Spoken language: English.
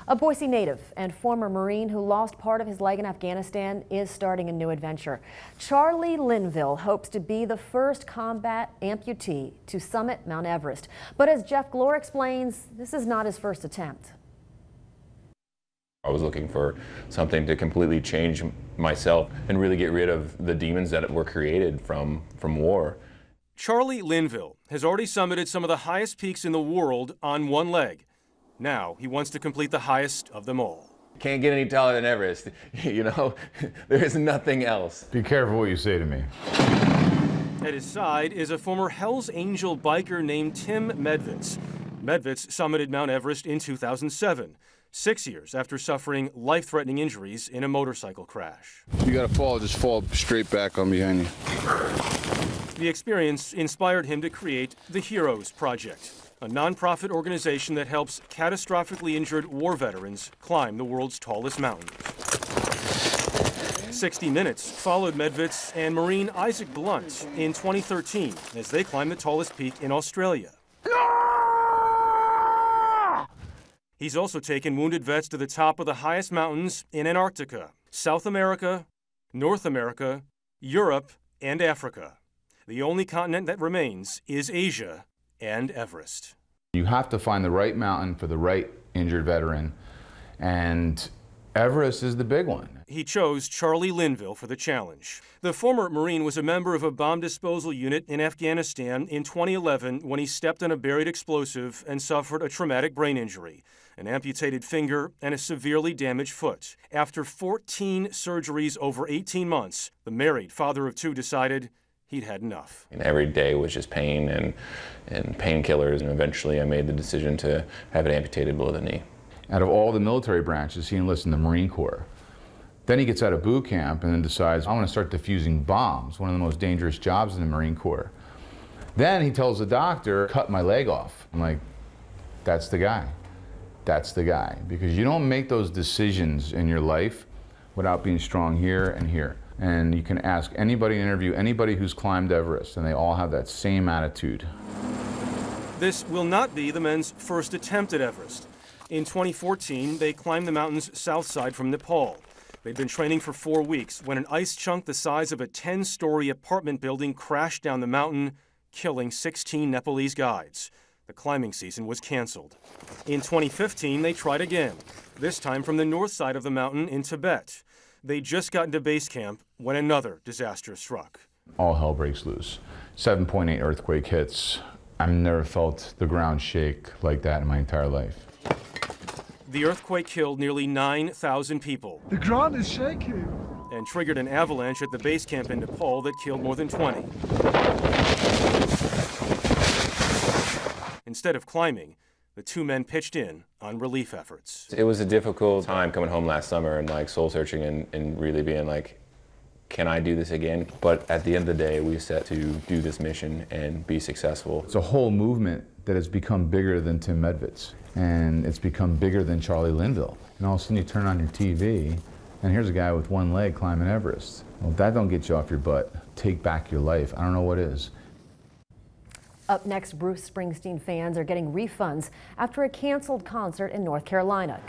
A Boise native and former Marine who lost part of his leg in Afghanistan is starting a new adventure. Charlie Linville hopes to be the first combat amputee to summit Mount Everest. But as Jeff Glore explains, this is not his first attempt. I was looking for something to completely change myself and really get rid of the demons that were created from war. Charlie Linville has already summited some of the highest peaks in the world on one leg. Now he wants to complete the highest of them all. Can't get any taller than Everest, you know? There is nothing else. Be careful what you say to me. At his side is a former Hell's Angel biker named Tim Medvitz. Medvitz summited Mount Everest in 2007, 6 years after suffering life-threatening injuries in a motorcycle crash. You gotta fall, just fall straight back on behind you. The experience inspired him to create the Heroes Project, a nonprofit organization that helps catastrophically injured war veterans climb the world's tallest mountain. 60 Minutes followed Medvitz and Marine Isaac Blunt in 2013 as they climbed the tallest peak in Australia. He's also taken wounded vets to the top of the highest mountains in Antarctica, South America, North America, Europe, and Africa. The only continent that remains is Asia and Everest. You have to find the right mountain for the right injured veteran, and Everest is the big one. He chose Charlie Linville for the challenge. The former Marine was a member of a bomb disposal unit in Afghanistan in 2011 when he stepped on a buried explosive and suffered a traumatic brain injury, an amputated finger, and a severely damaged foot. After 14 surgeries over 18 months, the married father of two decided he'd had enough. And every day was just pain and painkillers, and eventually I made the decision to have it amputated below the knee. Out of all the military branches, he enlists in the Marine Corps. Then he gets out of boot camp and then decides, I want to start defusing bombs, one of the most dangerous jobs in the Marine Corps. Then he tells the doctor, cut my leg off. I'm like, that's the guy. That's the guy. Because you don't make those decisions in your life without being strong here and here. And you can ask anybody, interview anybody who's climbed Everest, and they all have that same attitude. This will not be the men's first attempt at Everest. In 2014, they climbed the mountain's south side from Nepal. They'd been training for 4 weeks when an ice chunk the size of a 10-story apartment building crashed down the mountain, killing 16 Nepalese guides. The climbing season was canceled. In 2015, they tried again, this time from the north side of the mountain in Tibet. They just got into base camp when another disaster struck. All hell breaks loose. 7.8 earthquake hits. I've never felt the ground shake like that in my entire life. The earthquake killed nearly 9,000 people. The ground is shaking. And triggered an avalanche at the base camp in Nepal that killed more than 20. Instead of climbing, the two men pitched in on relief efforts. It was a difficult time coming home last summer and like soul searching and really being like, can I do this again? But at the end of the day, we set to do this mission and be successful. It's a whole movement that has become bigger than Tim Medvitz, and it's become bigger than Charlie Linville. And all of a sudden you turn on your TV, and here's a guy with one leg climbing Everest. Well, if that don't get you off your butt, take back your life, I don't know what is. Up next, Bruce Springsteen fans are getting refunds after a canceled concert in North Carolina.